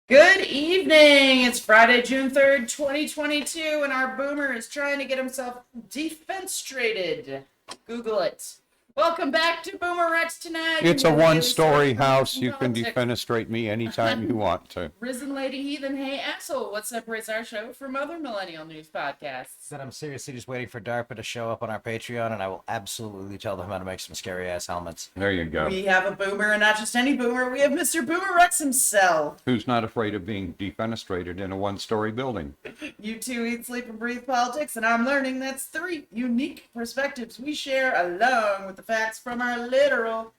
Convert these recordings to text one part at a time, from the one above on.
Good evening. It's Friday, June 3rd, 2022, and our Boomer is trying to get himself defenstrated. Google it. Welcome back to BoomerRexTonight. It's a one-story house. You can defenestrate me anytime you want to. RisenLadyHeathen, hey asshole, what separates our show from other Millennial news podcasts? That I'm seriously just waiting for DARPA to show up on our Patreon, and I will absolutely tell them how to make some scary-ass helmets. There you go. We have a boomer, and not just any boomer. We have Mr. BoomerRex himself. Who's not afraid of being defenestrated in a one-story building? You two eat, sleep, and breathe politics, and I'm learning that's 3 unique perspectives we share along with the facts from our literal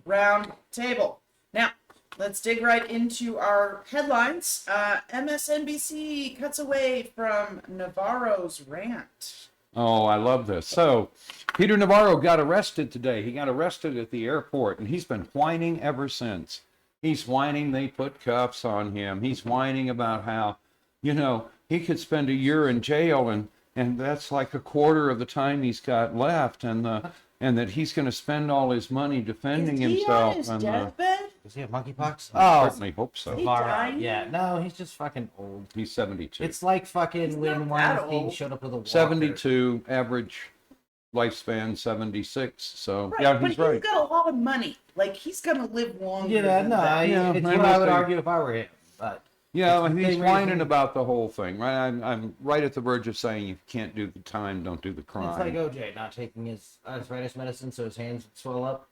round table. Now, let's dig right into our headlines. MSNBC cuts away from Navarro's rant. Oh, I love this. So, Peter Navarro got arrested today. He got arrested at the airport, and he's been whining ever since. He's whining they put cuffs on him. He's whining about how, he could spend a year in jail, and that's like a quarter of the time he's got left, and that he's going to spend all his money defending himself. Is he on his deathbed? Does he have monkeypox? I certainly hope so. He died? Yeah, no, he's just fucking old. He's 72. It's like fucking when not that Weinstein old. showed up with a walker. 72, average lifespan 76. So, Right, yeah, but he's right. He's got a lot of money. Like, he's going to live longer. Yeah, than no, that. it's I what I would must be- argue if I were him, but... Yeah, It's and the he's same whining reason- about the whole thing, right? I'm right at the verge of saying if you can't do the time, don't do the crime. It's like OJ not taking his arthritis medicine so his hands would swell up.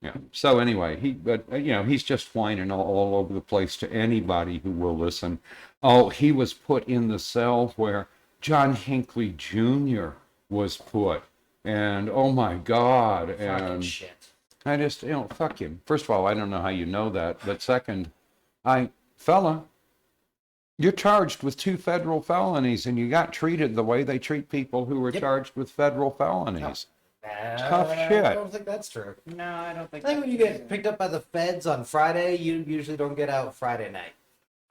Yeah. So anyway, he's just whining all over the place to anybody who will listen. Oh, he was put in the cell where John Hinckley Jr. was put, and oh my God, Fucking and shit. I just, fuck him. First of all, I don't know how you know that, but second, you're charged with 2 federal felonies, and you got treated the way they treat people who were charged with federal felonies. Tough shit. I don't think that's true. No, I don't think I think when you get picked up by the feds on Friday, you usually don't get out Friday night.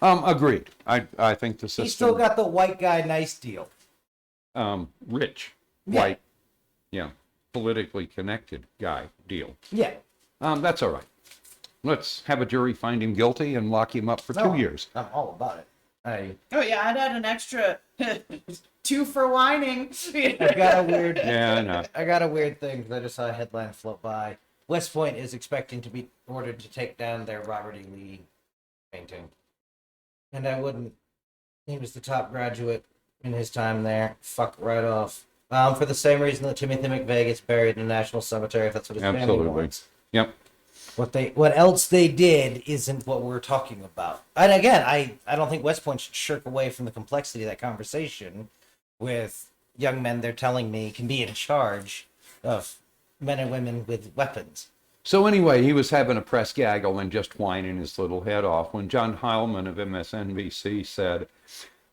Agreed. I think the system. He's still got the white guy nice deal. Rich, Yeah. white, politically connected guy deal. Yeah. That's all right. Let's have a jury find him guilty and lock him up for 2 years. I'm all about it. Oh yeah, I'd add an extra 2 for whining. I've got a weird. Yeah, I know. I got a weird thing because I just saw a headline float by. West Point is expecting to be ordered to take down their Robert E. Lee painting, and I wouldn't. He was the top graduate in his time there. Fuck right off. For the same reason that Timothy McVeigh gets buried in a national cemetery, if that's what his family Absolutely. wants. Yep. What else they did isn't what we're talking about. And again, I don't think West Point should shirk away from the complexity of that conversation with young men they're telling me can be in charge of men and women with weapons. So anyway, he was having a press gaggle and just whining his little head off when John Heilman of MSNBC said,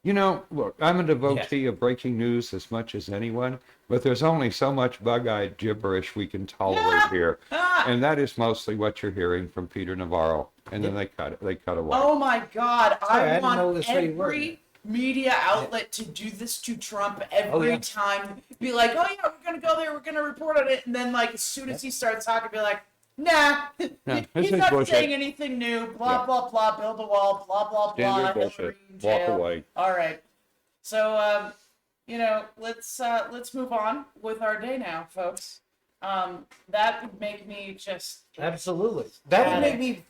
look, I'm a devotee of breaking news as much as anyone, but there's only so much bug-eyed gibberish we can tolerate here. And that is mostly what you're hearing from Peter Navarro. And then they cut away. Oh my God! Sorry, I I didn't know want this way you were. every media outlet to do this to Trump every time. Be like, oh yeah, we're gonna go there, we're gonna report on it, and then like as soon as he starts talking, be like, nah, this he's is not bullshit. saying anything new. Blah blah blah. Build a wall. Blah blah blah. Standard bullshit. Hillary in Walk jail. away. All right. So let's move on with our day now, folks. That would make me just Absolutely. That would make me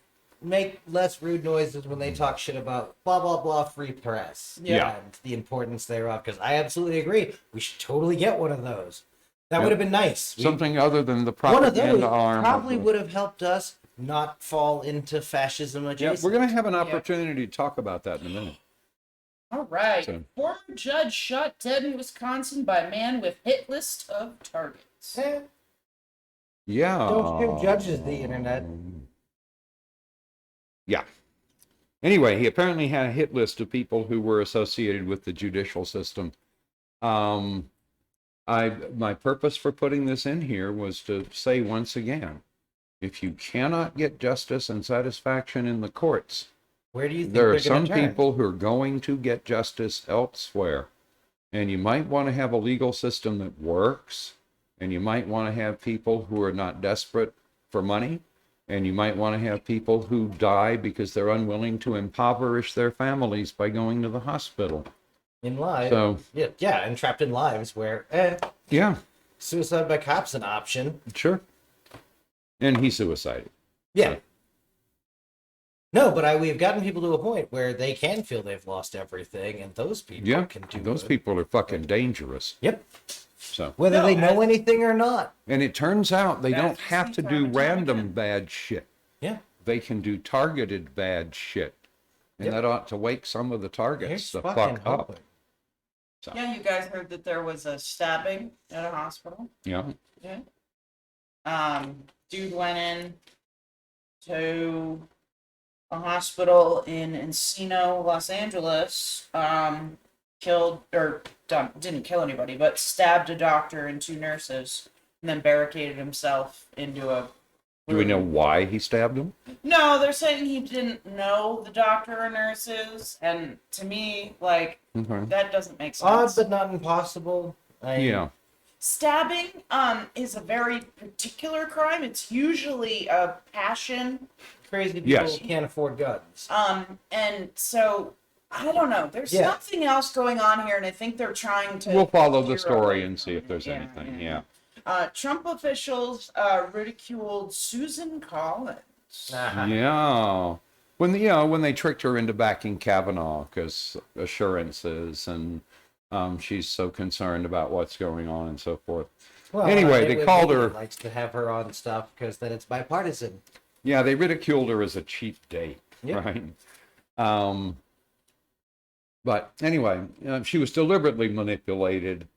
make less rude noises when they talk shit about blah blah blah free press. Yeah. And the importance thereof, because I absolutely agree. We should totally get one of those. That would have been nice. Something other than the One of those propaganda arm. probably would have helped us not fall into fascism Yeah, adjacent. we're going to have an opportunity to talk about that in a minute. all right. So- Former judge shot dead in Wisconsin by a man with hit list of targets. Yeah. Don't give judges the internet. Yeah. Anyway, he apparently had a hit list of people who were associated with the judicial system. My purpose for putting this in here was to say once again, if you cannot get justice and satisfaction in the courts, Where do you think there are they're some gonna turn? people who are going to get justice elsewhere. And you might want to have a legal system that works, and you might want to have people who are not desperate for money, And you might want to have people who die because they're unwilling to impoverish their families by going to the hospital. In lives. So, yeah, and trapped in lives where, yeah, suicide by cop's an option. sure. And he suicided. Yeah. So, No, but we've gotten people to a point where they can feel they've lost everything, and those people yeah, can do those it. people are fucking dangerous. Yep. So, Whether No, they know as- anything or not. and it turns out they That's don't the have to same do time and time random again. bad shit. Yeah. They can do targeted bad shit. And Yep. that ought to wake some of the targets Here's the fucking fuck up. hoping. So, Yeah, you guys heard that there was a stabbing at a hospital. yeah. Yeah. Dude went in to a hospital in Encino, Los Angeles. Killed or didn't kill anybody, but stabbed a doctor and 2 nurses, and then barricaded himself into a. Do we know why he stabbed him? No, they're saying he didn't know the doctor or nurses, and to me, like, Okay. that doesn't make Odd, sense. but not impossible. Yeah. Stabbing is a very particular crime. It's usually a passion. Crazy people Yes. can't afford guns. And so I don't know. There's Yeah. something else going on here, and I think they're trying to. We'll follow the veer story away and see from if it. there's anything. Yeah. Trump officials ridiculed Susan Collins. Uh-huh. Yeah. When they tricked her into backing Kavanaugh because assurances and she's so concerned about what's going on and so forth. Well, Anyway, I think they called her. likes to have her on stuff because then it's bipartisan. Yeah, they ridiculed her as a cheap date, Yep. right? But anyway, she was deliberately manipulated.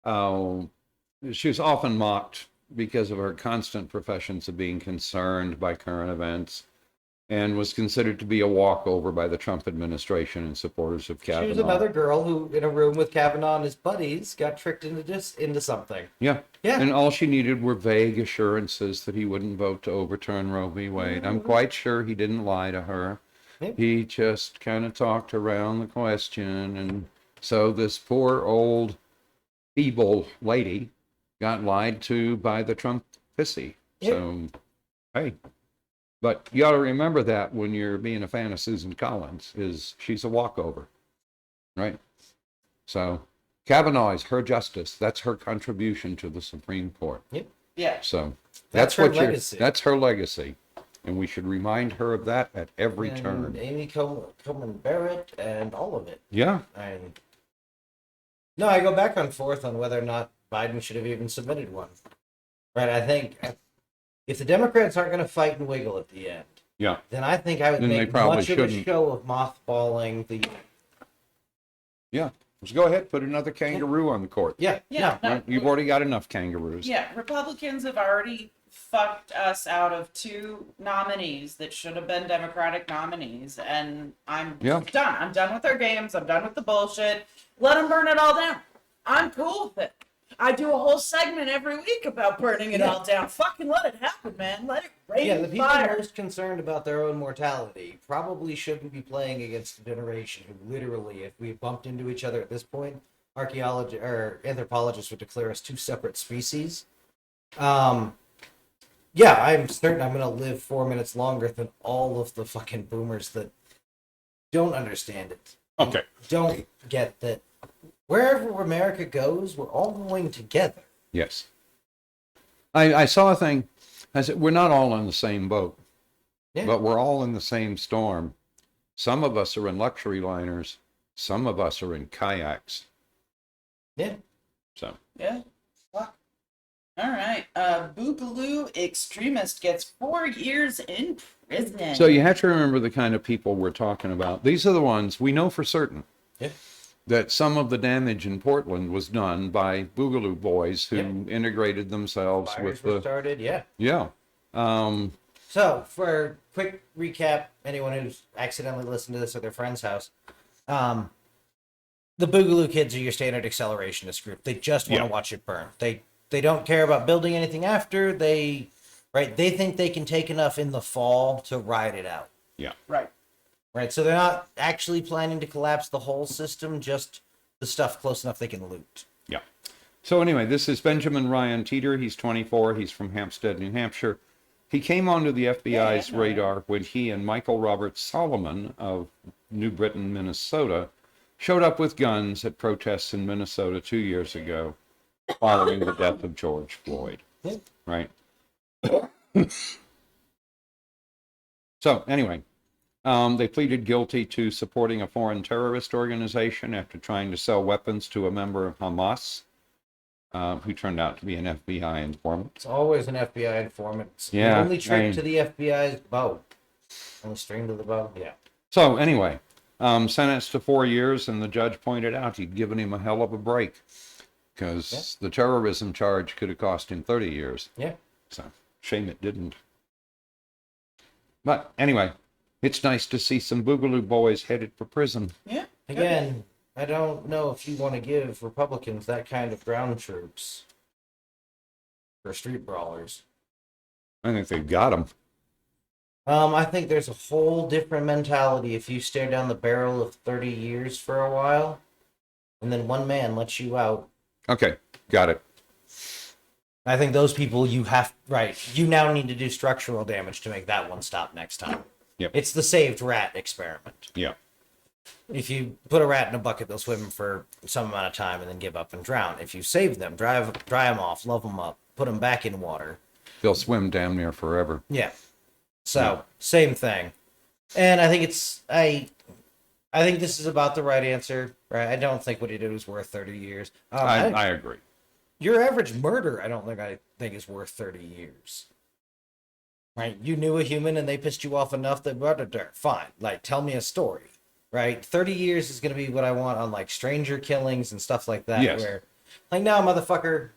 She was often mocked because of her constant professions of being concerned by current events, and was considered to be a walkover by the Trump administration and supporters of Kavanaugh. She was another girl who, in a room with Kavanaugh and his buddies, got tricked into something. Yeah. Yeah. And all she needed were vague assurances that he wouldn't vote to overturn Roe v. Wade. I'm quite sure he didn't lie to her. Yep. He just kind of talked around the question. And so this poor old feeble lady got lied to by the Trump pissy. Yep. So, hey. But you ought to remember that when you're being a fan of Susan Collins, is she's a walkover, right? So Kavanaugh is her justice. That's her contribution to the Supreme Court. Yep. Yeah. So That's her legacy. That's her legacy, and we should remind her of that at every And turn. Amy Coleman Barrett and all of it. Yeah, And no, I go back and forth on whether or not Biden should have even submitted one. Right? I think if the Democrats aren't going to fight and wiggle at the end, yeah, then I think I would Then they make probably much of a shouldn't. show of mothballing the. yeah. Let's go ahead, put another kangaroo on the court. Yeah, Yeah. no, No, Right? You've already got enough kangaroos. Yeah, Republicans have already fucked us out of 2 nominees that should have been Democratic nominees, and I'm Yeah. done. I'm done with their games. I'm done with the bullshit. Let them burn it all down. I'm cool with it. I do a whole segment every week about burning it Yeah. all down. Fucking let it happen, man. Let it rain Yeah, the people fire. most concerned about their own mortality probably shouldn't be playing against a generation who literally, if we bumped into each other at this point, archaeology or anthropologists would declare us 2 separate species. Yeah, I'm certain I'm gonna live 4 minutes longer than all of the fucking boomers that don't understand it. Okay. Don't get that wherever America goes, we're all going together. Yes. I saw a thing. I said, we're not all in the same boat, Yeah. but we're all in the same storm. Some of us are in luxury liners. Some of us are in kayaks. Yeah. So, Yeah. Fuck. All right. Boogaloo extremist gets 4 years in prison. so you have to remember the kind of people we're talking about. These are the ones we know for certain. Yeah. That some of the damage in Portland was done by Boogaloo boys who Yep. integrated themselves Fires with were the started, yeah. yeah. So, for quick recap, anyone who's accidentally listened to this at their friend's house, the Boogaloo kids are your standard accelerationist group. They just want to Yeah. watch it burn. They don't care about building anything after. They think they can take enough in the fall to ride it out. Right. Right, so they're not actually planning to collapse the whole system, just the stuff close enough they can loot. So anyway, this is Benjamin Ryan Teeter. He's 24. He's from Hampstead, New Hampshire. He came onto the FBI's Yeah. radar when he and Michael Robert Solomon of New Britain, Minnesota, showed up with guns at protests in Minnesota 2 years ago following the death of George Floyd. Yeah. Right? So, anyway, they pleaded guilty to supporting a foreign terrorist organization after trying to sell weapons to a member of Hamas, who turned out to be an FBI informant. It's always an FBI informant. It's Yeah, the only trick I mean- to the FBI's bow. On the string to the bow. Yeah. So, anyway, sentenced to 4 years, and the judge pointed out he'd given him a hell of a break because the terrorism charge could have cost him 30 years. Yeah. So, shame it didn't. But anyway, it's nice to see some Boogaloo boys headed for prison. Yeah. Again, I don't know if you want to give Republicans that kind of ground troops for street brawlers. I think they've got them. I think there's a whole different mentality if you stare down the barrel of 30 years for a while, and then one man lets you out. Okay, got it. I think those people you now need to do structural damage to make that one stop next time. Yep. It's the saved rat experiment. Yeah. If you put a rat in a bucket, they'll swim for some amount of time and then give up and drown. If you save them, dry them off, love them up, put them back in water. They'll swim damn near forever. Yeah. So, same thing. And I think I think this is about the right answer, right? I don't think what he did was worth 30 years. I agree. Your average murder, I think is worth 30 years. Right? You knew a human and they pissed you off enough that, fine. Like, tell me a story. Right? 30 years is going to be what I want on, like, stranger killings and stuff like that. Yes. Where, like, no, motherfucker.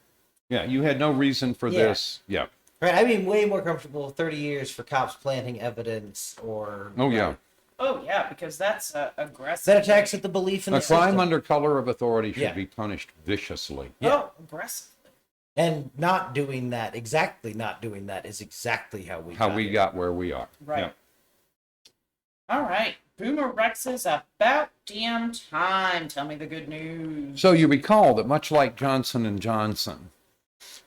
Yeah, you had no reason for this. Yeah. Right? I'd be way more comfortable with 30 years for cops planting evidence or... Oh, yeah. right, Oh, yeah, because that's aggressive. that attacks at the belief in A the crime system. under color of authority should Yeah. be punished viciously. Oh, aggressively. And exactly not doing that is exactly how we Got where we are. Right. Yeah. All right. Boomer Rex's about damn time. Tell me the good news. So you recall that much like Johnson & Johnson,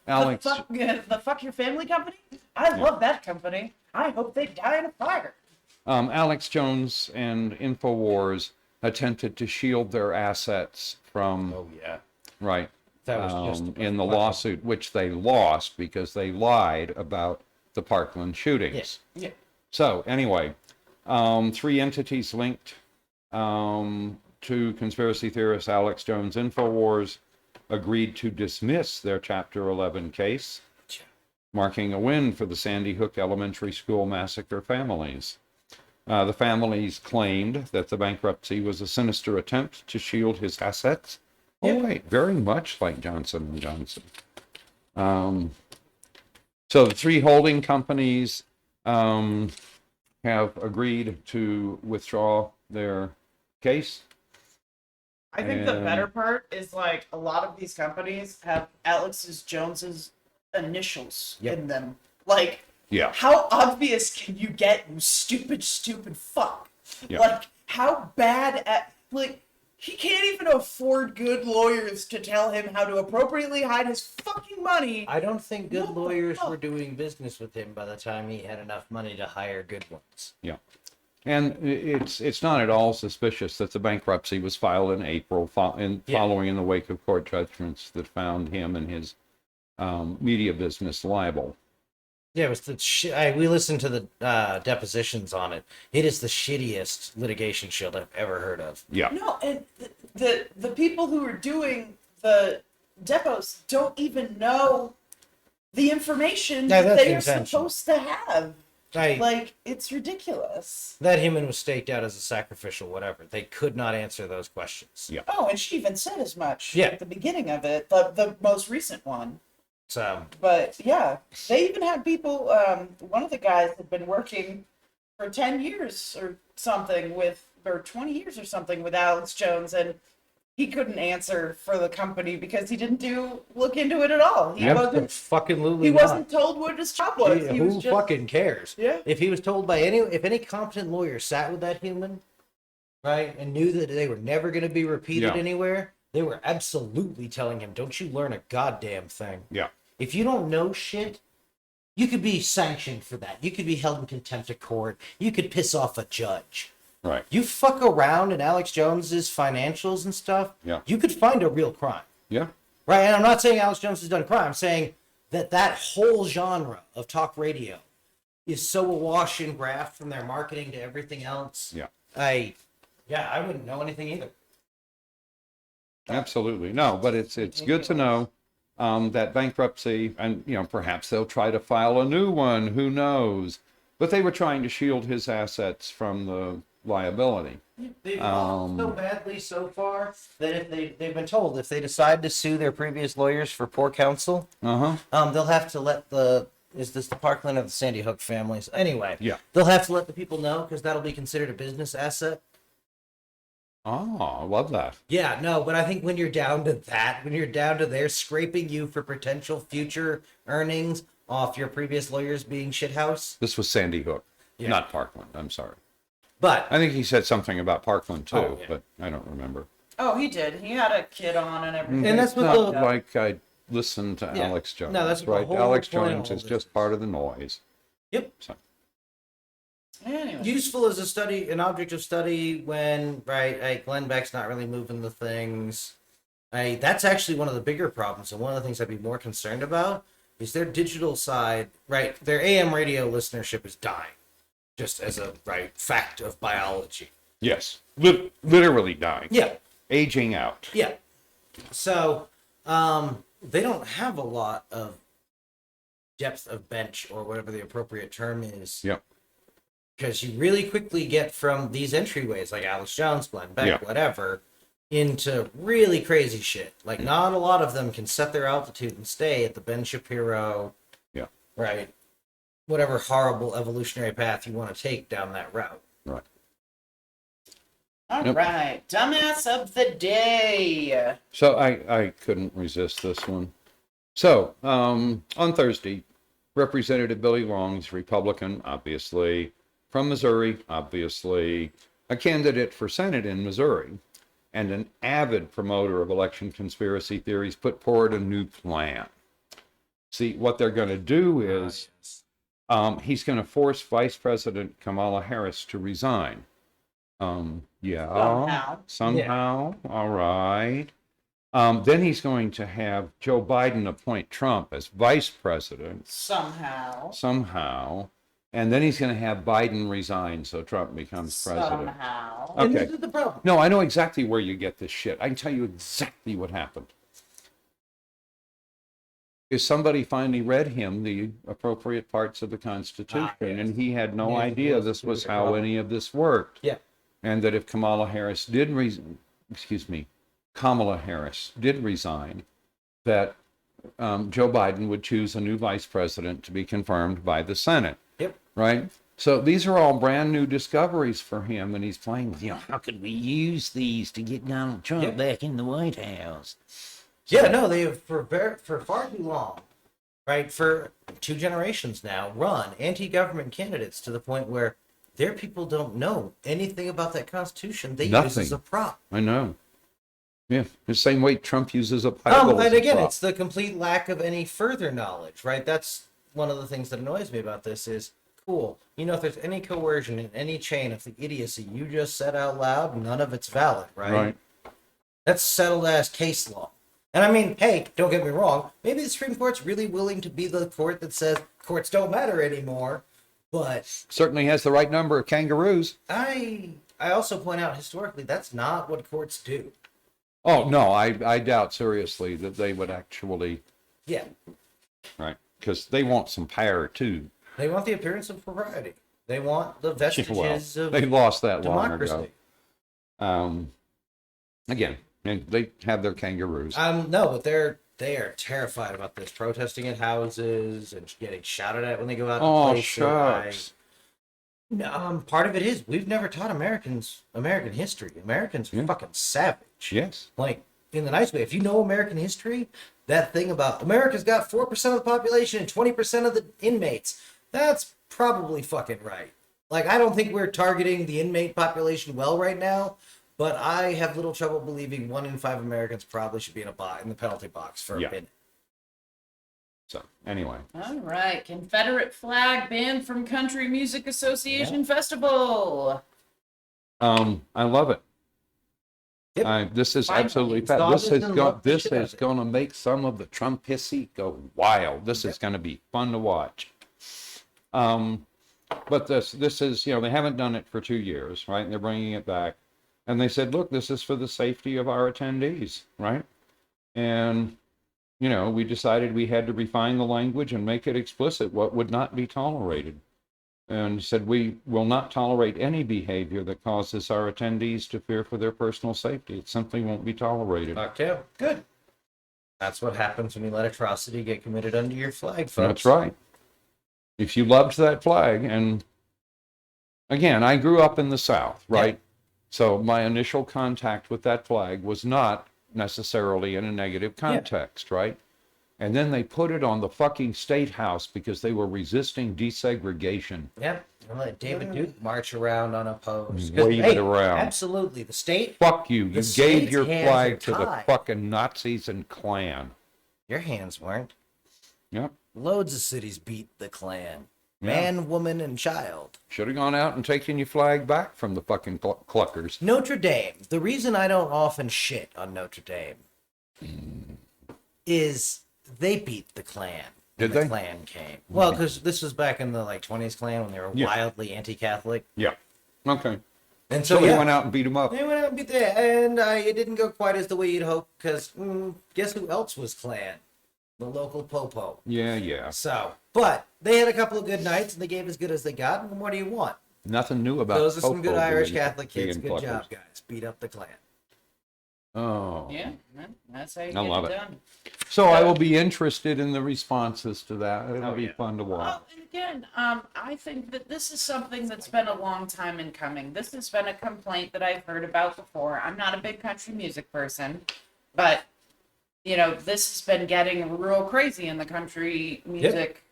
Alex... The fuck your family company? I love that company. I hope they die in a fire. Alex Jones and InfoWars attempted to shield their assets from... Oh, yeah. Right. That was just in the lawsuit, which they lost because they lied about the Parkland shootings. Yeah. So anyway, 3 entities linked to conspiracy theorist Alex Jones InfoWars agreed to dismiss their Chapter 11 case, marking a win for the Sandy Hook Elementary School massacre families. The families claimed that the bankruptcy was a sinister attempt to shield his assets. Oh, wait, very much like Johnson & Johnson. So the 3 holding companies have agreed to withdraw their case. I think the And- better part is like a lot of these companies have Jones's initials Yep. in them. Like, Yeah. how obvious can you get, you stupid fuck? Yeah. Like, how bad at, like, he can't even afford good lawyers to tell him how to appropriately hide his fucking money. I don't think good What the lawyers fuck? were doing business with him by the time he had enough money to hire good ones. Yeah. And it's not at all suspicious that the bankruptcy was filed in April, following in the wake of court judgments that found him and his media business liable. Yeah, it was the we listened to the depositions on it. It is the shittiest litigation shield I've ever heard of. Yeah. No, and the people who are doing the depots don't even know the information No, that's they are intentional. supposed to have. Right. Like, it's ridiculous. That human was staked out as a sacrificial whatever. They could not answer those questions. Yeah. Oh, and she even said as much Yeah. at the beginning of it, the most recent one. So, But yeah, they even had people. One of the guys had been working for 10 years or something or 20 years or something with Alex Jones, and he couldn't answer for the company because he didn't look into it at all. He Yep. wasn't. fucking He wasn't told what his job was. He Who was just, fucking cares? Yeah. If he was told if any competent lawyer sat with that human, right, and knew that they were never going to be repeated Yeah. anywhere, they were absolutely telling him, "Don't you learn a goddamn thing." Yeah. If you don't know shit, you could be sanctioned for that. You could be held in contempt of court. You could piss off a judge. Right. You fuck around in Alex Jones's financials and stuff, Yeah. you could find a real crime. Yeah. Right? And I'm not saying Alex Jones has done a crime. I'm saying that whole genre of talk radio is so awash in graft from their marketing to everything else. Yeah. I wouldn't know anything either. Absolutely. No, but it's good to know that bankruptcy, and perhaps they'll try to file a new one. Who knows? But they were trying to shield his assets from the liability. They've lost so badly so far that if they've been told if they decide to sue their previous lawyers for poor counsel, they'll have to let the Parkland or the Sandy Hook families anyway. Yeah. They'll have to let the people know because that'll be considered a business asset. Oh, I love that. Yeah, no, but I think when you're down to that, when you're down to they're scraping you for potential future earnings off your previous lawyers being shithouse. This was Sandy Hook, not Parkland. I'm sorry. But I think he said something about Parkland too, Oh, yeah. but I don't remember. Oh, he did. He had a kid on and everything. And that's It's what not the- like I listened to Yeah. Alex Jones. No, that's what the right. whole Alex point of Jones all is this just is. part of the noise. Yep. So, Anyway. Useful as an object of study when Glenn Beck's not really moving the things. That's actually one of the bigger problems, and one of the things I'd be more concerned about is their digital side. Right, their AM radio listenership is dying, just as a fact of biology. yes, literally dying. Yeah, Aging out. yeah. So they don't have a lot of depth of bench or whatever the appropriate term is. Yep. Because you really quickly get from these entryways like Alex Jones, Glenn Beck, Yeah. whatever, into really crazy shit. Like, not a lot of them can set their altitude and stay at the Ben Shapiro, Yeah. right? Whatever horrible evolutionary path you want to take down that route. Right. All Yep. right. Dumbass of the day. So I couldn't resist this one. So on Thursday, Representative Billy Long's Republican, obviously, from Missouri, obviously, a candidate for Senate in Missouri, and an avid promoter of election conspiracy theories, put forward a new plan. See, what they're going to do is he's going to force Vice President Kamala Harris to resign. Somehow. All right. Then he's going to have Joe Biden appoint Trump as vice president. Somehow. And then he's going to have Biden resign so Trump becomes president. Somehow. And Okay. this is the problem. No, I know exactly where you get this shit. I can tell you exactly what happened. Is somebody finally read him the appropriate parts of the Constitution, yes. and he had no Yeah, idea yes, this it was was a how problem. any of this worked. Yeah. And that if Kamala Harris did resign, that Joe Biden would choose a new vice president to be confirmed by the Senate. Yep. Right? So these are all brand new discoveries for him, and he's playing, how could we use these to get Donald Trump back in the White House? Yeah, no, they have for far too long, for 2 generations now, run anti-government candidates to the point where their people don't know anything about that Constitution. They use Nothing. as a prop. I know. Yeah, the same way Trump uses a Bible. as And a again, prop. it's the complete lack of any further knowledge, right? That's one of the things that annoys me about this is, cool, if there's any coercion in any chain of the idiocy you just said out loud, none of it's valid, right? That's settled as case law. And I mean, hey, don't get me wrong, maybe the Supreme Court's really willing to be the court that says courts don't matter anymore, but Certainly has the right number of kangaroos. I also point out historically that's not what courts do. Oh, no, I doubt seriously that they would actually, Yeah, right? Because they want some power too. they want the appearance of propriety. They want the vestiges of They lost that democracy. long ago. Again, and they have their kangaroos. No, but they are terrified about this, protesting at houses and getting shouted at when they go out to Oh, places. shucks. Part of it is we've never taught Americans American history. Americans are fucking savage. Yes. Like, in the nice way. If you know American history, that thing about America's got 4% of the population and 20% of the inmates, that's probably fucking right. Like, I don't think we're targeting the inmate population well right now, but I have little trouble believing 1 in 5 Americans probably should be in the penalty box for a minute. So anyway, All right. Confederate flag banned from Country Music Association Festival. I love it. Yep. This is Finally. absolutely It's obvious and love the this shit out is of it. going to make some of the Trump hissy go wild. This is going to be fun to watch. But this is, they haven't done it for 2 years, right? And they're bringing it back. And they said, look, this is for the safety of our attendees, right? And, we decided we had to refine the language and make it explicit what would not be tolerated. And said, we will not tolerate any behavior that causes our attendees to fear for their personal safety. It simply won't be tolerated. Cocktail. Good. That's what happens when you let atrocity get committed under your flag, folks. That's right. If you loved that flag, and again, I grew up in the South, right? Yeah. So my initial contact with that flag was not necessarily in a negative context, right? And then they put it on the fucking state house because they were resisting desegregation. Yep. And let David Duke march around unopposed. Wave it around. Absolutely. The state. Fuck you. You The gave state's your hands flag are to the tied. fucking Nazis and Klan. Your hands weren't. Yep. Loads of cities beat the Klan. Yeah. Man, woman, and child. Should have gone out and taken your flag back from the fucking cluckers. Notre Dame. The reason I don't often shit on Notre Dame is they beat the Klan. when Did they? The Klan came. Well, because this was back in the 20s Klan when they were wildly anti-Catholic. Yeah. Okay. And So so, they went out and beat them up. They went out and beat that, and it didn't go quite as the way you'd hope, because guess who else was Klan? The local popo. Yeah. So, but they had a couple of good nights, and they gave as good as they got, and what do you want? Nothing new about Those are some good Popo Irish being- Catholic kids. being Good job, cluckers. guys. Beat up the Klan. Oh. Yeah, that's how you I get love it it. done. So I will be interested in the responses to that. It'll Oh, be yeah. fun to watch. Well, and again, I think that this is something that's been a long time in coming. This has been a complaint that I've heard about before. I'm not a big country music person, but this has been getting real crazy in the country music.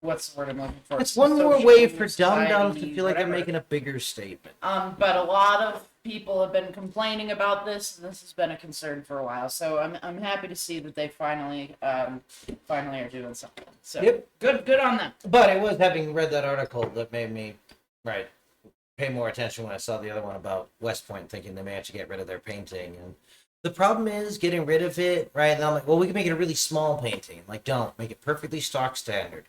What's the word I'm looking for? It's one more Social way for dum-dums to society, feel like they're whatever. making a bigger statement. But a lot of people have been complaining about this, and this has been a concern for a while. So I'm happy to see that they finally are doing something. So Yep. good on them. But it was having read that article that made me, pay more attention when I saw the other one about West Point, thinking they may actually get rid of their painting. And the problem is getting rid of it, right? And I'm like, well, we can make it a really small painting. Like, don't. Make it perfectly stock standard.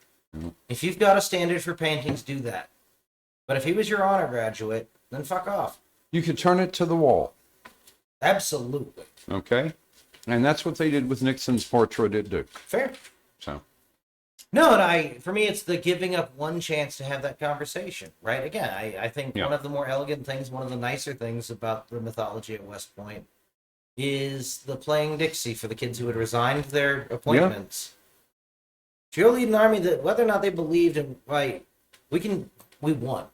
If you've got a standard for paintings, do that. But if he was your honor graduate, then fuck off. You could turn it to the wall, Absolutely. okay? And that's what they did with Nixon's portrait at Duke. Fair. So, No, and for me, it's the giving up one chance to have that conversation, right? Again, I think Yeah. one of the more elegant things, one of the nicer things about the mythology at West Point is the playing Dixie for the kids who had resigned their appointments. If you're leading an army, that whether or not they believed in, we won.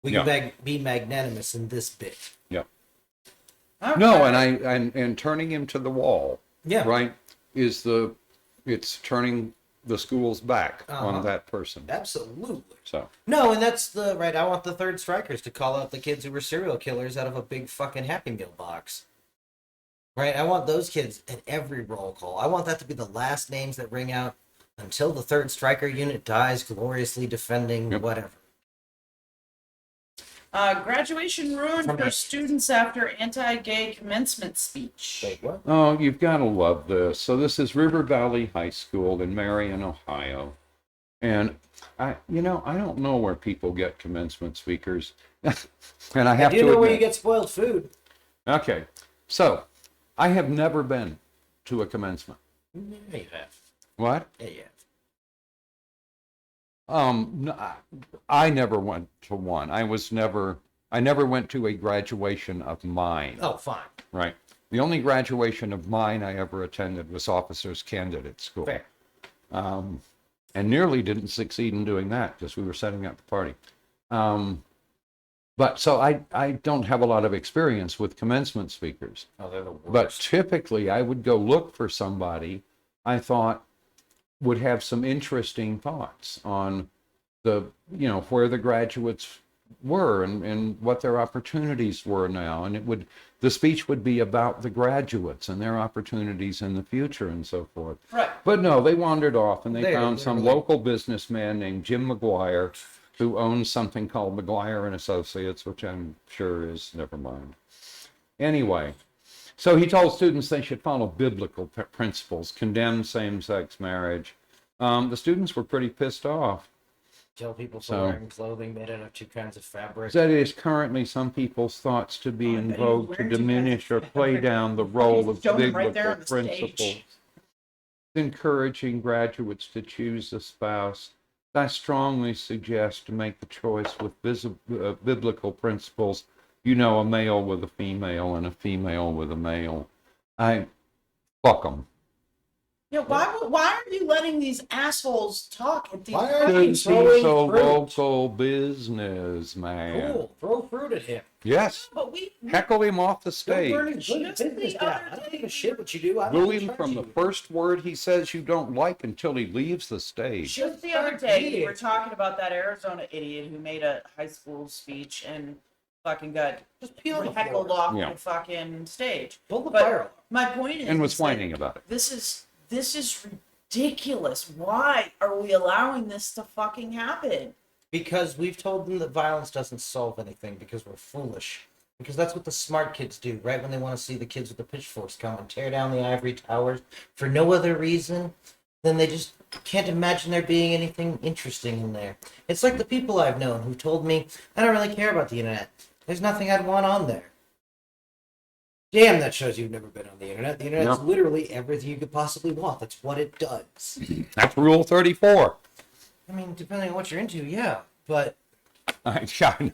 We can be magnanimous in this bit. yeah. All No, right. and turning him to the wall, Yeah. right, it's turning the schools back Uh-huh. on that person. Absolutely. So, No, and that's I want the third strikers to call out the kids who were serial killers out of a big fucking Happy Meal box. Right? I want those kids at every roll call. I want that to be the last names that ring out until the third striker unit dies gloriously defending whatever. Graduation ruined for students after anti-gay commencement speech. Wait, what? oh, you've got to love this. So this is River Valley High School in Marion, Ohio. And I don't know where people get commencement speakers. And I have I do to know where admit- you get spoiled food. Okay. So, I have never been to a commencement. Yeah, you have. What? Yeah, you have. No, I never went to one. I never went to a graduation of mine. Oh, fine. Right. The only graduation of mine I ever attended was officers candidate school. Fair. And nearly didn't succeed in doing that because we were setting up the party. But so I don't have a lot of experience with commencement speakers. Oh, they're the worst. But typically I would go look for somebody I thought would have some interesting thoughts on where the graduates were and what their opportunities were now. And the speech would be about the graduates and their opportunities in the future and so forth. Right. But no, they wandered off and they They're found some literally- local businessman named Jim McGuire who owns something called McGuire and Associates, which I'm sure is, never mind. Anyway, so he told students they should follow biblical principles, condemn same-sex marriage. The students were pretty pissed off. Tell people for So- wearing clothing made out of two kinds of fabric. That is currently some people's thoughts to be in I bet he vogue was to wearing two diminish kinds or of play fabric. down the role He's of showing them right there biblical on the stage. principles. Encouraging graduates to choose a spouse. I strongly suggest to make the choice with biblical principles. You know, a male with a female and a female with a male. Fuck them. Yeah, why are you letting these assholes talk at these Why are fucking you He's throwing a fruit? local businessman. Cool. Throw fruit at him. Yes. But we Heckle him off the Don't stage. burn his good Just business the down. other I don't day, give a shit what you do. I'm Boo not him in from the charge of you. first word he says you don't like until he leaves the stage. Just the other day, we were talking about that Arizona idiot who made a high school speech and fucking got Just pee on the heckled floor. off Yeah. the fucking stage. Pull the But fire alarm. my point is, And was is that whining about it. This is ridiculous. Why are we allowing this to fucking happen? Because we've told them that violence doesn't solve anything because we're foolish. Because that's what the smart kids do, right? When they want to see the kids with the pitchforks come and tear down the ivory towers for no other reason than they just can't imagine there being anything interesting in there. It's like the people I've known who told me, I don't really care about the internet. There's nothing I'd want on there. Damn, that shows you've never been on the internet. The internet's Yep. literally everything you could possibly want. That's what it does. That's Rule 34. I mean, depending on what you're into, yeah. But I know.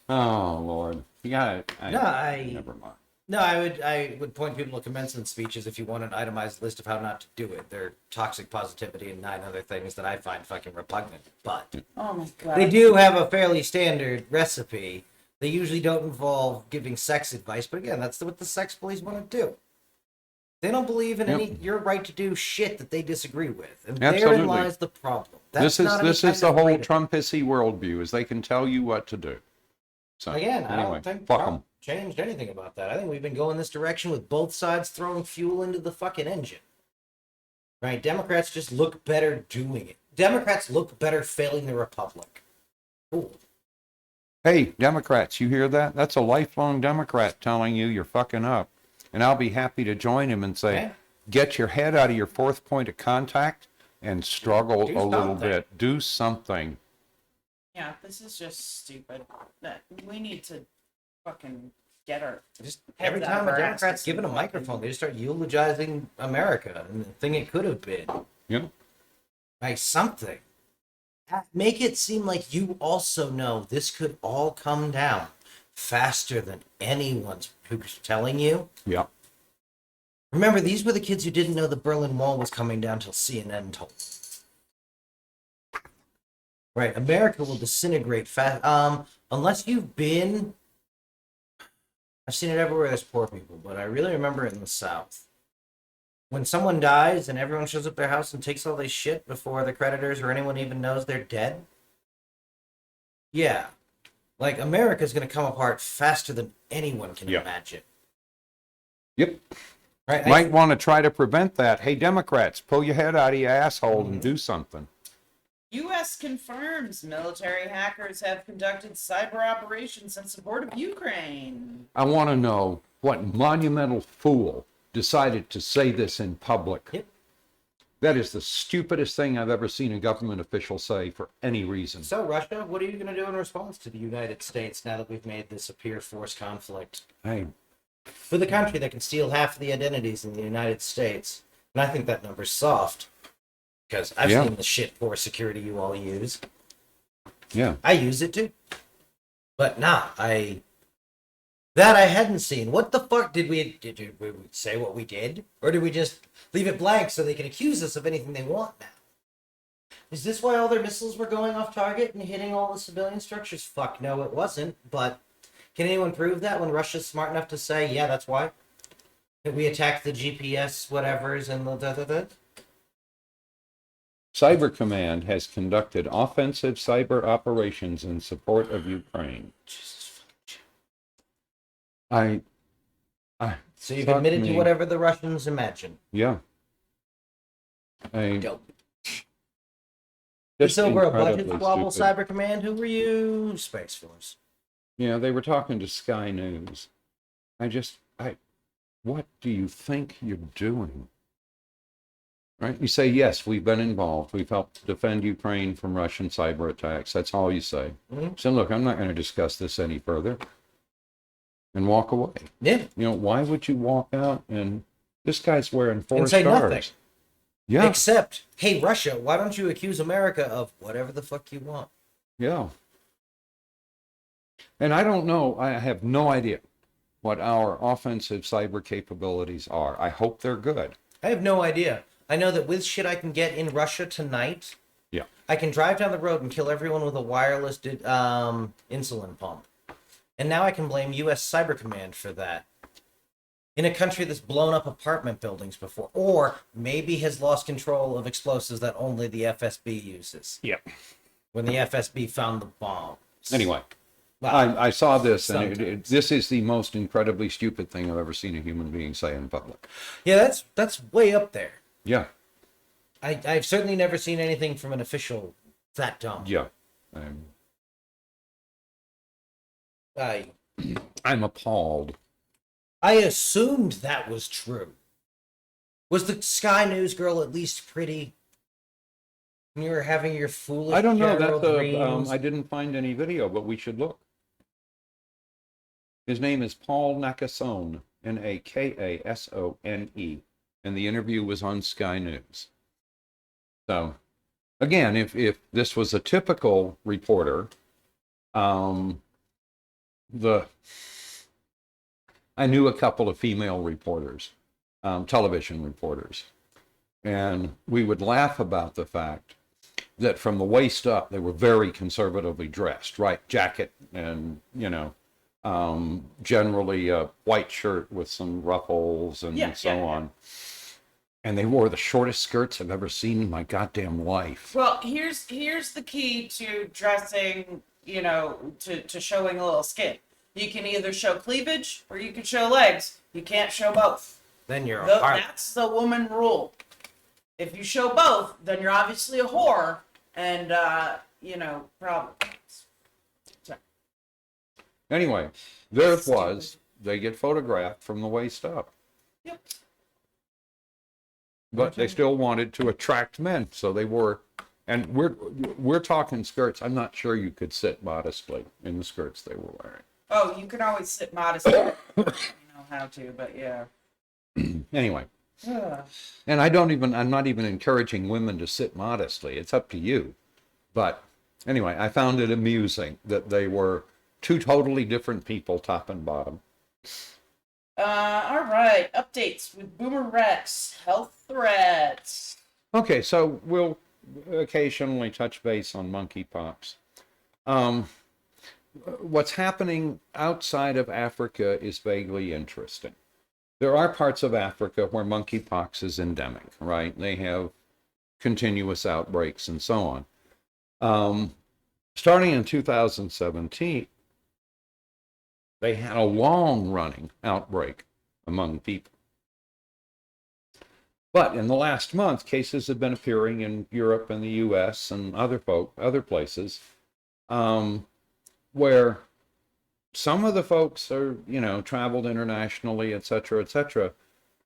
Oh, Lord. You got it. Never mind. No, I would point people to commencement speeches if you want an itemized list of how not to do it. They're toxic positivity and 9 other things that I find fucking repugnant. But Oh my god. they do have a fairly standard recipe. They usually don't involve giving sex advice, but again, that's what the sex bullies want to do. They don't believe in Yep. any your right to do shit that they disagree with, and Absolutely. therein lies the problem. This not any is kind the of whole freedom. Trumpissy worldview, is they can tell you what to do. So, Again, I anyway, don't think fuck Trump changed anything about that. I think we've been going this direction with both sides throwing fuel into the fucking engine. Right? Democrats just look better doing it. Democrats look better failing the Republic. Cool. Hey, Democrats, you hear that? That's a lifelong Democrat telling you you're fucking up. And I'll be happy to join him and say, Okay. get your head out of your fourth point of contact and struggle Do a little something. bit. Do something. Yeah, this is just stupid. That we need to fucking get our Just heads every out time of a our Democrat's asses given a and microphone, they just start eulogizing America and the thing it could have been. Yeah. Like something. Make it seem like you also know this could all come down faster than anyone's who's telling you. Yeah. Remember, these were the kids who didn't know the Berlin Wall was coming down till CNN told them. Right, America will disintegrate fast. Unless you've been, I've seen it everywhere. There's poor people, but I really remember it in the South. When someone dies and everyone shows up at their house and takes all their shit before the creditors or anyone even knows they're dead. Yeah, like America's gonna come apart faster than anyone can Yeah. imagine. Yep. Right? Might want to try to prevent that. Hey, Democrats, pull your head out of your asshole and do something. U.S. confirms military hackers have conducted cyber operations in support of Ukraine. I want to know what monumental fool decided to say this in public. Yep. That is the stupidest thing I've ever seen a government official say for any reason. So, Russia, what are you going to do in response to the United States now that we've made this a pure force conflict? Hey, For the country that can steal half of the identities in the United States, and I think that number's soft, because I've Yeah. seen the shit poor security you all use. yeah. I use it too. But nah, that I hadn't seen. What the fuck did we say what we did? Or did we just leave it blank so they can accuse us of anything they want now? Is this why all their missiles were going off target and hitting all the civilian structures? Fuck no, it wasn't. But can anyone prove that when Russia's smart enough to say, yeah, that's why? That we attacked the GPS whatevers and the Cyber Command has conducted offensive cyber operations in support of Ukraine. I So you've Fuck admitted to me. whatever the Russians imagine. Yeah. Dope. Just It's over a budget incredibly squabble, stupid. Cyber Command. Who were you? Space Force. Yeah, they were talking to Sky News. What do you think you're doing? Right? You say, yes, we've been involved. We've helped defend Ukraine from Russian cyber attacks. That's all you say. Mm-hmm. So look, I'm not going to discuss this any further. And walk away. Yeah. You know, why would you walk out and this guy's wearing 4 And say stars? nothing. Yeah. Except, hey, Russia, why don't you accuse America of whatever the fuck you want? Yeah. And I don't know, I have no idea what our offensive cyber capabilities are. I hope they're good. I have no idea. I know that with shit I can get in Russia tonight, Yeah. I can drive down the road and kill everyone with a wireless insulin pump. And now I can blame U.S. Cyber Command for that. In a country that's blown up apartment buildings before, or maybe has lost control of explosives that only the FSB uses. Yep. When the FSB found the bombs. Anyway, Well, I saw this, and sometimes. this is the most incredibly stupid thing I've ever seen a human being say in public. Yeah, that's way up there. Yeah. I've certainly never seen anything from an official that dumb. Yeah. I'm appalled. I assumed that was true. Was the Sky News girl at least pretty? When you were having your foolish I don't know. general dreams? I didn't find any video, but we should look. His name is Paul Nakasone, Nakasone, and the interview was on Sky News. So, again, if this was a typical reporter, I knew a couple of female reporters, television reporters, and we would laugh about the fact that from the waist up, they were very conservatively dressed, right? Jacket and, generally a white shirt with some ruffles and so on. And they wore the shortest skirts I've ever seen in my goddamn life. Well, here's the key to dressing, to showing a little skin. You can either show cleavage or you can show legs. You can't show both. Then you're a harlot. That's the woman rule. If you show both, then you're obviously a whore and, problems. Sorry. Anyway, there it was. They get photographed from the waist up. Yep. But they still wanted to attract men, so they wore, and we're talking skirts. I'm not sure you could sit modestly in the skirts they were wearing. Oh, you can always sit modestly. You know how to, but yeah. Anyway, Ugh. and I'm not even encouraging women to sit modestly. It's up to you. But anyway, I found it amusing that they were two totally different people, top and bottom. All right. Updates with BoomerRex. Health threats. Okay, so we'll occasionally touch base on monkeypox. What's happening outside of Africa is vaguely interesting. There are parts of Africa where monkeypox is endemic, right? They have continuous outbreaks and so on. Starting in 2017, they had a long-running outbreak among people. But in the last month, cases have been appearing in Europe and the U.S. and other places, where some of the folks are, traveled internationally, et cetera,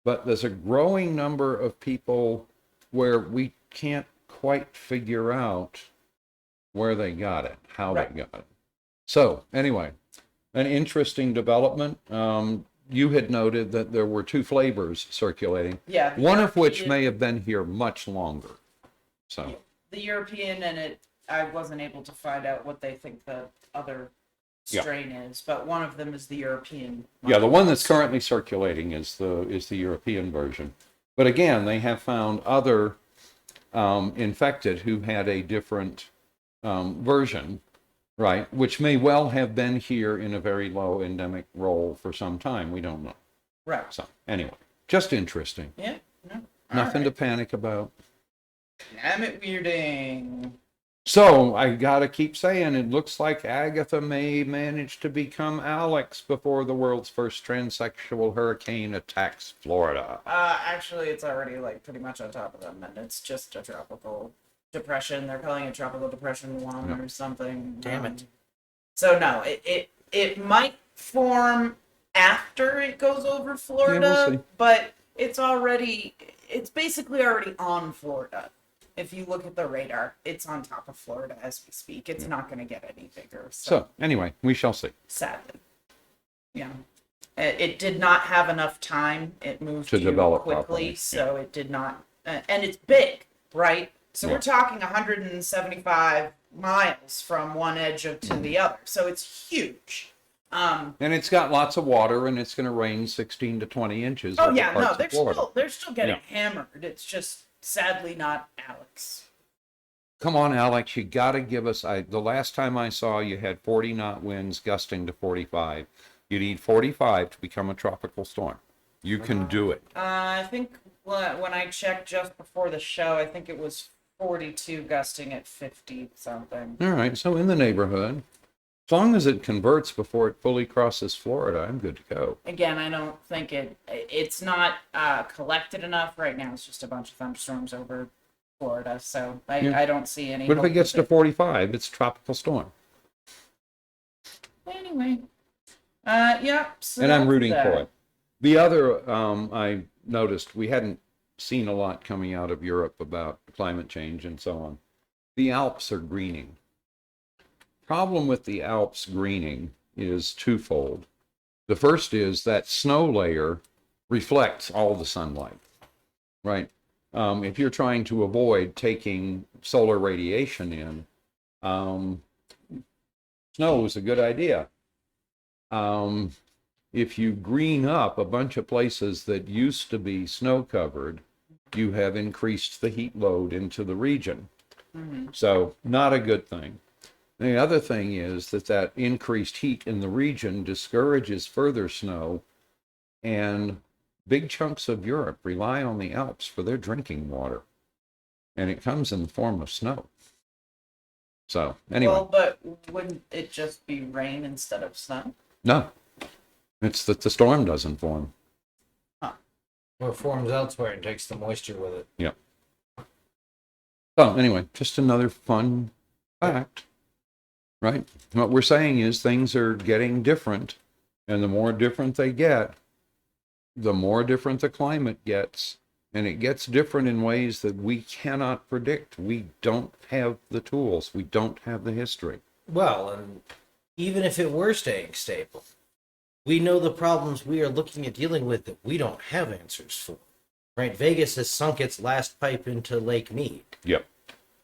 but there's a growing number of people where we can't quite figure out where they got it, how they got it. So anyway, an interesting development. You had noted that there were 2 flavors circulating. Yeah. One of which may have been here much longer. So the European and I wasn't able to find out what they think the other strain is, but one of them is the European. Yeah, the one that's currently circulating is the European version. But again, they have found other infected who had a different version, right, which may well have been here in a very low endemic role for some time. We don't know. Right. So anyway, just interesting. Yeah. No. Nothing to panic about. Climate weirding. So I gotta keep saying, it looks like Agatha may manage to become Alex before the world's first transsexual hurricane attacks Florida. Actually, it's already like pretty much on top of them, and it's just a tropical depression. They're calling it tropical depression 1 or something. Damn it. So no, it might form after it goes over Florida, see. but it's basically already on Florida. If you look at the radar, it's on top of Florida as we speak. It's not going to get any bigger. So anyway, we shall see. Sadly, yeah, it did not have enough time. It moved To too develop quickly, properly, so it did not. And it's big, right? So Yeah. we're talking 175 miles from one edge to the other. So it's huge. And it's got lots of water, and it's going to rain 16 to 20 inches. Oh over yeah, parts no, of Florida. they're still getting Yeah. hammered. It's just sadly not Alex. Come on, Alex, you got to give us. The last time I saw you had 40 knot winds gusting to 45. You need 45 to become a tropical storm. You can do it. I think when I checked just before the show, I think it was 42 gusting at 50 something. All right, so in the neighborhood. As long as it converts before it fully crosses Florida, I'm good to go. Again, I don't think it's not collected enough right now. It's just a bunch of thunderstorms over Florida, so I don't see any. But if hope it gets with to 45, it's a tropical storm. Anyway, yeah. So And I'm that's rooting that. for it. The other, I noticed we hadn't seen a lot coming out of Europe about climate change and so on. The Alps are greening. Problem with the Alps greening is twofold. The first is that snow layer reflects all the sunlight, right? If you're trying to avoid taking solar radiation in, snow is a good idea. If you green up a bunch of places that used to be snow covered, you have increased the heat load into the region. So not a good thing. The other thing is that increased heat in the region discourages further snow, and big chunks of Europe rely on the Alps for their drinking water, and it comes in the form of snow. So anyway, Well, but wouldn't it just be rain instead of snow? no, it's that the storm doesn't form. Or it forms elsewhere and takes the moisture with it. Yep. So anyway, just another fun fact, right? What we're saying is things are getting different, and the more different they get, the more different the climate gets, and it gets different in ways that we cannot predict. We don't have the tools. We don't have the history. Well, and even if it were staying stable, we know the problems we are looking at dealing with that we don't have answers for. Right? Vegas has sunk its last pipe into Lake Mead. Yep.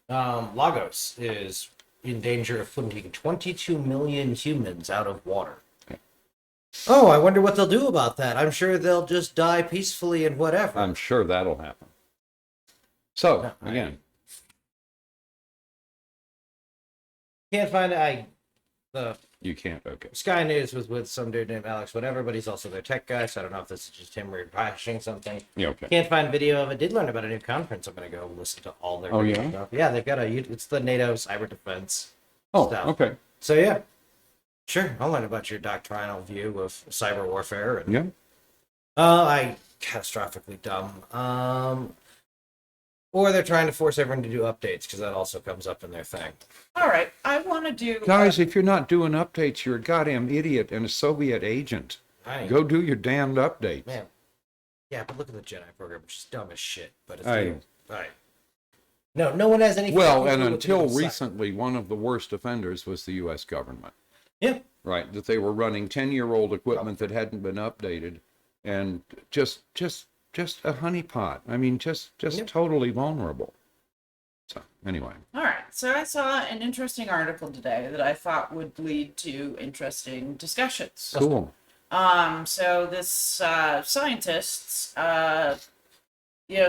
Lagos is in danger of putting 22 million humans out of water. Oh, I wonder what they'll do about that. I'm sure they'll just die peacefully and whatever. I'm sure that'll happen. So, again, Can't find the you can't, okay. Sky News was with some dude named Alex whatever, but he's also their tech guy, so I don't know if this is just him rehashing something. Yeah, okay. Can't find video of it. Did learn about a new conference. I'm going to go listen to all their video stuff. Yeah, they've got it's the NATO cyber defense stuff. Okay. So yeah, sure, I'll learn about your doctrinal view of cyber warfare. And, Yeah. I catastrophically dumb. Or they're trying to force everyone to do updates, because that also comes up in their thing. All right, I want to do. Guys, if you're not doing updates, you're a goddamn idiot and a Soviet agent. Go do your damned updates. Man. Yeah, but look at the Jedi program, which is dumb as shit. But it's Aye. right. No one has any. Well, fucking and clue what to do until with cyber. recently, one of the worst offenders was the U.S. government. Yeah. Right, that they were running 10-year-old equipment that hadn't been updated, and just a honeypot. I mean, just totally vulnerable. So anyway, All right, so I saw an interesting article today that I thought would lead to interesting discussions. cool. So this scientist,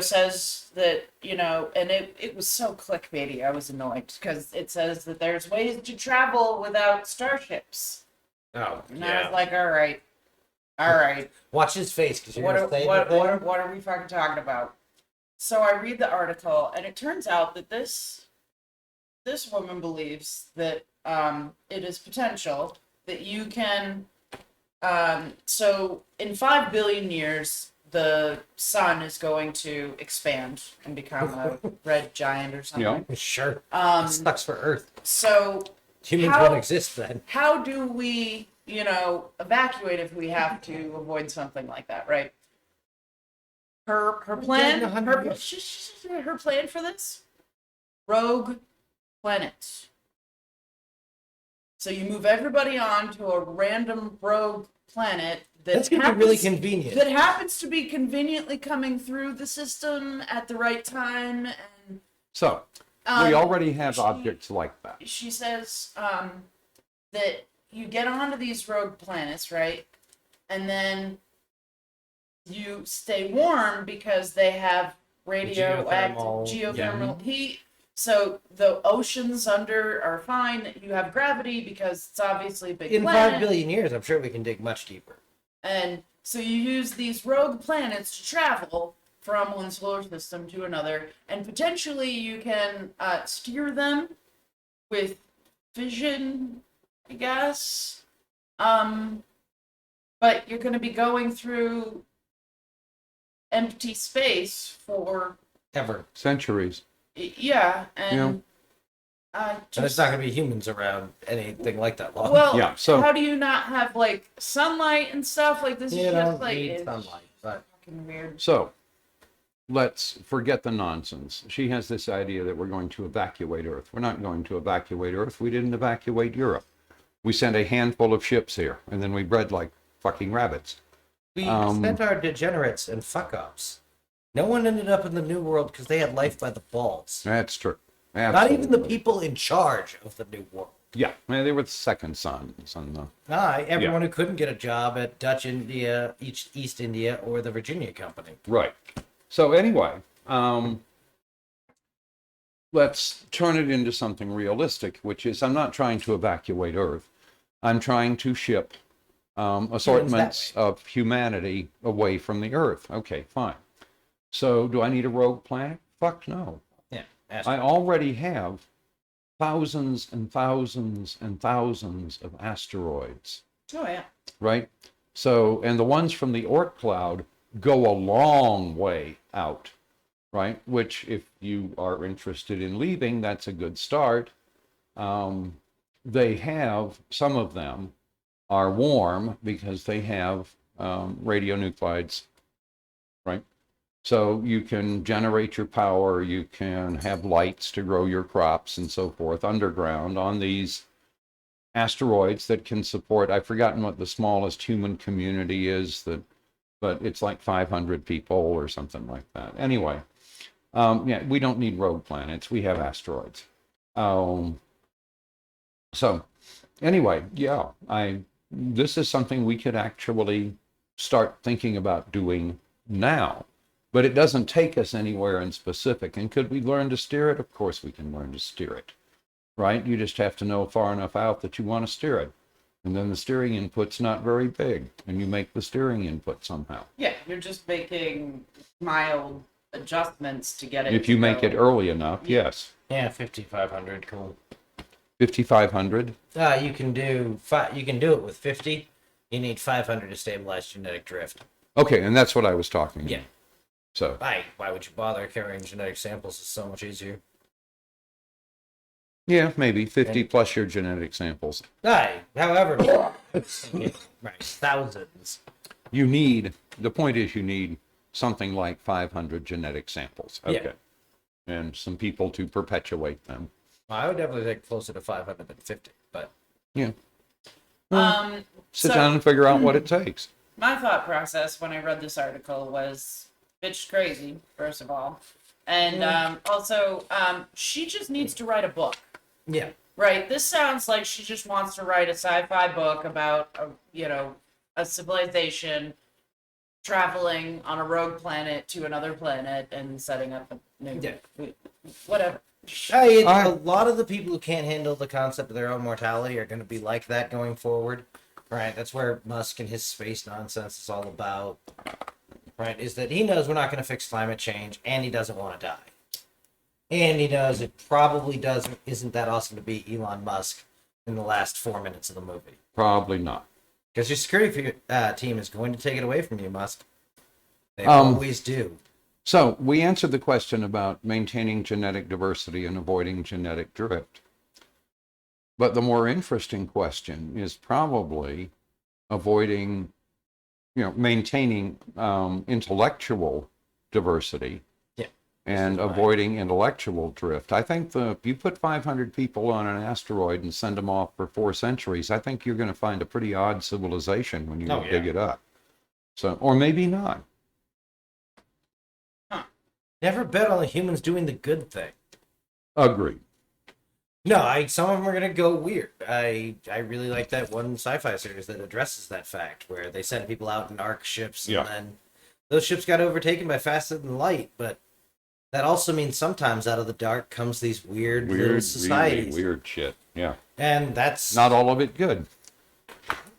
says that, and it was so clickbaity, I was annoyed, because it says that there's ways to travel without starships. Oh, And I was like, all right. All right. Watch his face, because you're What gonna are, say what, the what, thing. are, what are we fucking talking about? So I read the article, and it turns out that this woman believes that it is potential that you can. So in 5 billion years, the sun is going to expand and become a red giant or something. Yeah. Sure. Um, Sucks for Earth. so Humans how- won't exist then. how do we, evacuate if we have to avoid something like that, right? Her plan, dead in 100 years. her plan for this, rogue planets. So you move everybody on to a random rogue planet That's gonna be really convenient. that happens to be conveniently coming through the system at the right time, and So we already have objects like that. she says that you get onto these rogue planets, right? And then you stay warm because they have radioactive geothermal heat. So the oceans under are fine. You have gravity because it's obviously a big In planet. 5 billion years, I'm sure we can dig much deeper. And so you use these rogue planets to travel from one solar system to another, and potentially you can steer them with fission, I guess. But you're going to be going through empty space for Ever. Centuries. yeah, and And it's not going to be humans around anything like that long. well, Yeah, so- how do you not have like sunlight and stuff like this? you Is don't just like need it's sunlight, but fucking weird. So let's forget the nonsense. She has this idea that we're going to evacuate Earth. We're not going to evacuate Earth. We didn't evacuate Europe. We sent a handful of ships here, and then we bred like fucking rabbits. we sent our degenerates and fuck-ups. No one ended up in the New World because they had life by the balls. That's true. Not even the Absolutely. people in charge of the New World. Yeah, man, they were the second sons and the Everyone who couldn't get a job at Dutch India, East India, or the Virginia Company. right. So anyway, let's turn it into something realistic, which is I'm not trying to evacuate Earth. I'm trying to ship assortments of humanity away from the Earth. Okay, fine. So do I need a rogue planet? Fuck no. Yeah. I already have thousands and thousands and thousands of asteroids, Oh yeah. right? So, and the ones from the Oort cloud go a long way out, right? Which, if you are interested in leaving, that's a good start. They have, some of them are warm because they have radionuclides, right? So you can generate your power, you can have lights to grow your crops and so forth underground on these asteroids that can support, I've forgotten what the smallest human community is, but it's like 500 people or something like that. Anyway, yeah, we don't need rogue planets, we have asteroids. So anyway, yeah, this is something we could actually start thinking about doing now. But it doesn't take us anywhere in specific. And could we learn to steer it? Of course we can learn to steer it, right? You just have to know far enough out that you want to steer it. And then the steering input's not very big, and you make the steering input somehow. Yeah, you're just making mild adjustments to get it. If you to make go. it early enough, yes. Yeah, 5,500, cool. 5,500. You can do it with 50. You need 500 to stabilize genetic drift. Okay, and that's what I was talking about. Yeah. So, Why would you bother carrying genetic samples? It's so much easier. yeah, maybe 50 plus your genetic samples. However, right, thousands. The point is you need something like 500 genetic samples. Okay. Yeah. And some people to perpetuate them. Well, I would definitely think closer to 550, but Yeah. So Sit down and figure out what it takes. my thought process when I read this article was bitch crazy, first of all. And also, she just needs to write a book. yeah. Right. This sounds like she just wants to write a sci-fi book about a civilization traveling on a rogue planet to another planet and setting up a new whatever. A lot of the people who can't handle the concept of their own mortality are going to be like that going forward. Right, that's where Musk and his space nonsense is all about. right, is that he knows we're not going to fix climate change, and he doesn't want to die. And he knows it probably isn't that awesome to be Elon Musk in the last 4 minutes of the movie. Probably not. Because your security team is going to take it away from you, Musk. They always do. So we answered the question about maintaining genetic diversity and avoiding genetic drift. But the more interesting question is probably avoiding, maintaining intellectual diversity and avoiding intellectual drift. I think if you put 500 people on an asteroid and send them off for 4 centuries, I think you're going to find a pretty odd civilization when you dig it up. So, or maybe not. Never bet on the humans doing the good thing. Agreed. No, some of them are gonna go weird. I really like that one sci-fi series that addresses that fact, where they send people out in arc ships, and then those ships got overtaken by faster than light. But that also means sometimes out of the dark comes these weird little societies. Really weird shit. Yeah. And that's not all of it good.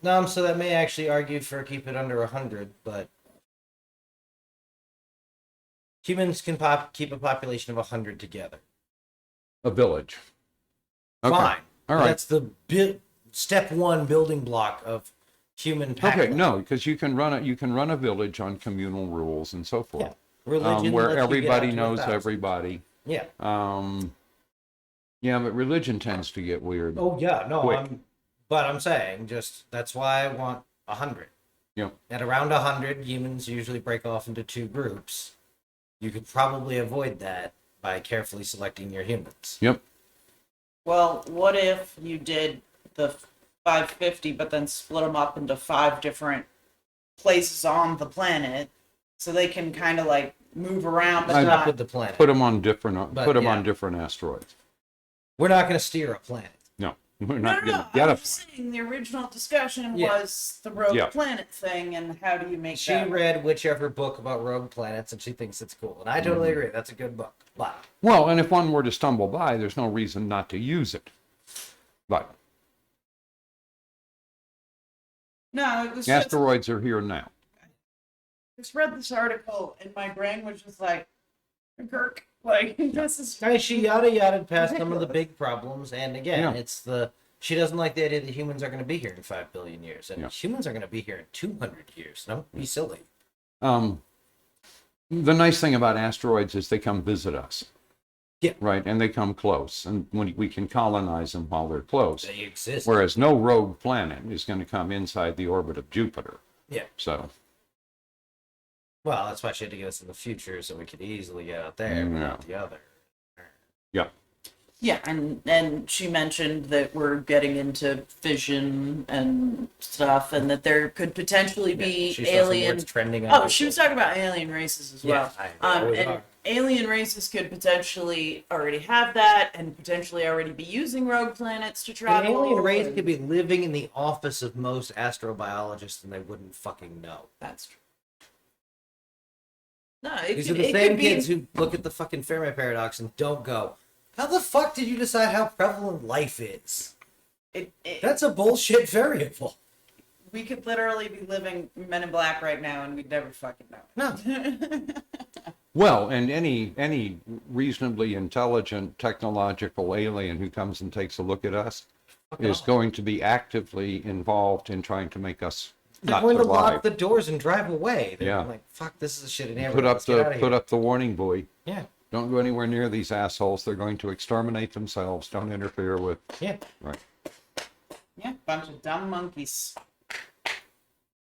No, so that may actually argue for keep it under 100, but humans can keep a population of 100 together. A village. Okay. Fine. All right. That's the step one building block of human pack. Okay, no, because you can run a village on communal rules and so forth. Yeah. Religion where lets you everybody get out to knows 1,000. everybody. Yeah. Yeah, but religion tends to get weird. Oh yeah, no, quick. I'm saying that's why I want 100. Yep. At around 100, humans usually break off into 2 groups. You could probably avoid that by carefully selecting your humans. Yep. Well, what if you did the 550, but then split them up into 5 different places on the planet, so they can kind of like move around, but Stop not with the planet. Put them on different yeah. on different asteroids. We're not going to steer a planet. No, we're No, not no, going no. to get I'm a just saying the original discussion Yeah. was the rogue Yeah. planet thing, and how do you make She that? read whichever book about rogue planets, and she thinks it's cool. And I totally agree. That's a good book. But Well, and if one were to stumble by, there's no reason not to use it. But No, it was just, asteroids are here now. I just read this article, and my brain was just like, Kirk, like, this is... she yada past some of the big problems. And again, Yeah. she doesn't like the idea that humans are going to be here in 5 billion years. And Yeah. humans are going to be here in 200 years. Don't be silly. The nice thing about asteroids is they come visit us. Yeah. Right, and they come close, and when we can colonize them while they're close. They exist. Whereas no rogue planet is going to come inside the orbit of Jupiter. Yeah. So, Well, that's why she had to get us in the future so we could easily get out there, but not the other. yeah. Yeah, and she mentioned that we're getting into fission and stuff, and that there could potentially be She saw some alien... words trending on Oh, she was Google. talking about alien races as well. Yeah, I always And are. alien races could potentially already have that, and potentially already be using rogue planets to An travel. alien race and- could be living in the office of most astrobiologists and they wouldn't fucking know. That's true. No, it These could, are the it same could be... kids who look at the fucking Fermi paradox and don't go, how the fuck did you decide how prevalent life is? That's a bullshit variable. We could literally be living Men in Black right now, and we'd never fucking know. No. Well, and any reasonably intelligent technological alien who comes and takes a look at us is going to be actively involved in trying to make us They're not going to survive. lock the doors and drive away. They're Yeah. like, fuck, this is a shit in Put up the warning buoy. Yeah. Don't go anywhere near these assholes. They're going to exterminate themselves. Don't interfere with. Yeah. Right. Yeah, bunch of dumb monkeys.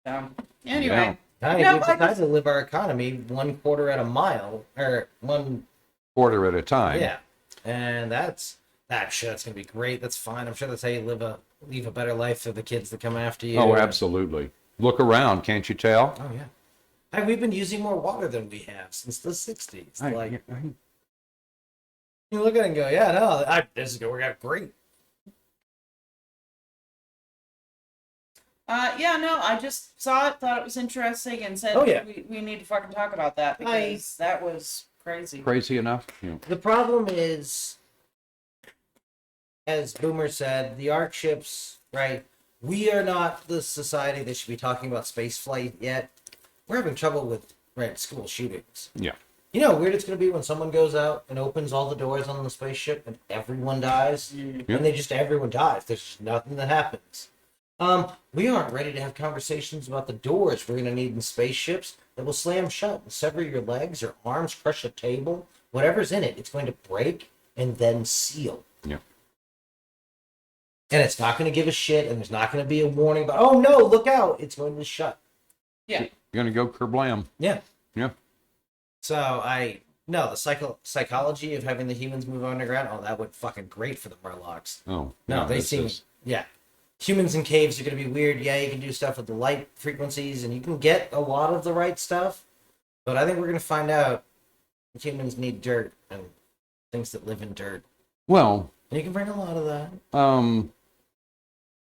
Anyway. Hey, No, we I decided just- to live our economy 1/4 at a mile, or one, Quarter at a time. yeah, and I'm sure that's gonna be great. That's fine. I'm sure that's how you leave a better life for the kids that come after you. Oh, absolutely. Look around, can't you tell? Oh yeah. Hey, we've been using more water than we have since the 60s. You look at it and go, yeah, no, this is gonna work out great. Yeah, no, I just saw it, thought it was interesting, and said Oh, yeah. we need to fucking talk about that, because that was crazy. Crazy enough? Yeah. The problem is, as Boomer said, the arc ships, right? We are not the society that should be talking about space flight yet. We're having trouble with Right, school shootings. Yeah. You know how weird it's going to be when someone goes out and opens all the doors on the spaceship and everyone dies? Yep. And everyone dies. There's just nothing that happens. We aren't ready to have conversations about the doors we're going to need in spaceships that will slam shut and sever your legs or arms, crush a table. Whatever's in it, it's going to break and then seal. Yeah. And it's not going to give a shit, and there's not going to be a warning about, oh no, look out, it's going to shut. Yeah. You're going to go kerblam. Yeah. Yeah. So the psychology of having the humans move underground, oh, that would fucking great for the Murlocs. Oh. No, yeah, they this seem, is- yeah. Humans in caves are going to be weird. Yeah, you can do stuff with the light frequencies, and you can get a lot of the right stuff. But I think we're going to find out humans need dirt and things that live in dirt. Well, And you can bring a lot of that.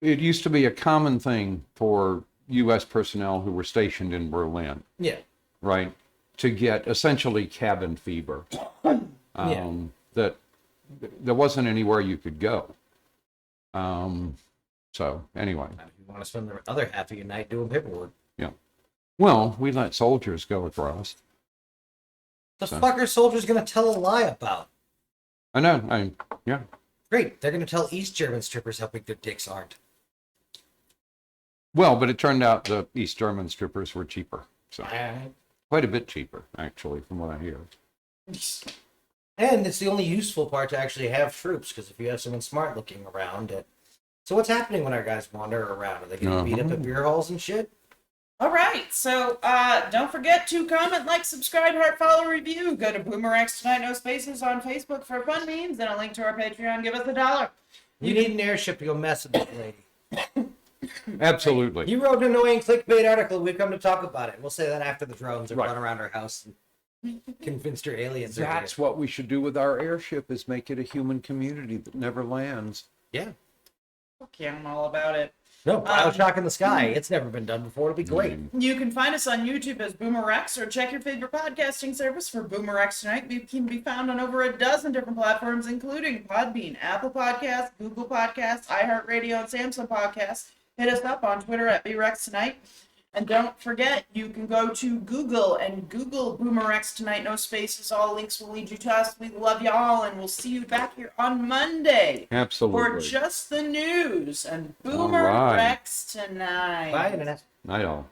it used to be a common thing for U.S. personnel who were stationed in Berlin, Yeah. right, to get essentially cabin fever. That there wasn't anywhere you could go. So anyway, If you want to spend the other half of your night doing paperwork. yeah. Well, we let soldiers go across. The So- fuck are soldiers going to tell a lie about? I know. Yeah. Great. They're going to tell East German strippers how big their dicks aren't. Well, but it turned out the East German strippers were cheaper. So And quite a bit cheaper, actually, from what I hear. it's the only useful part to actually have troops, because if you have someone smart looking around it. So what's happening when our guys wander around? Are they getting beat up at beer halls and shit? All right, so don't forget to comment, like, subscribe, heart, follow, review. Go to BoomerRexTonight, no spaces on Facebook for fun memes, and a link to our Patreon. Give us $1. You need an airship to go mess with this lady. Absolutely. You wrote an annoying clickbait article. We've come to talk about it. We'll say that after the drones have Right. run around our house and convinced her aliens are That's here. what we should do with our airship, is make it a human community that never lands. Yeah. Okay, I'm all about it. No, Bioshock in the sky. It's never been done before. It'll be great. You can find us on YouTube as BoomerRex, or check your favorite podcasting service for BoomerRexTonight. We can be found on over a dozen different platforms, including Podbean, Apple Podcasts, Google Podcasts, iHeartRadio, and Samsung Podcasts. Hit us up on Twitter at BRexTonight. And don't forget, you can go to Google and Google BoomerRexTonight, no spaces. All links will lead you to us. We love y'all, and we'll see you back here on Monday for Absolutely. just the news and All right. BoomerRexTonight. Bye, Internet. Night all.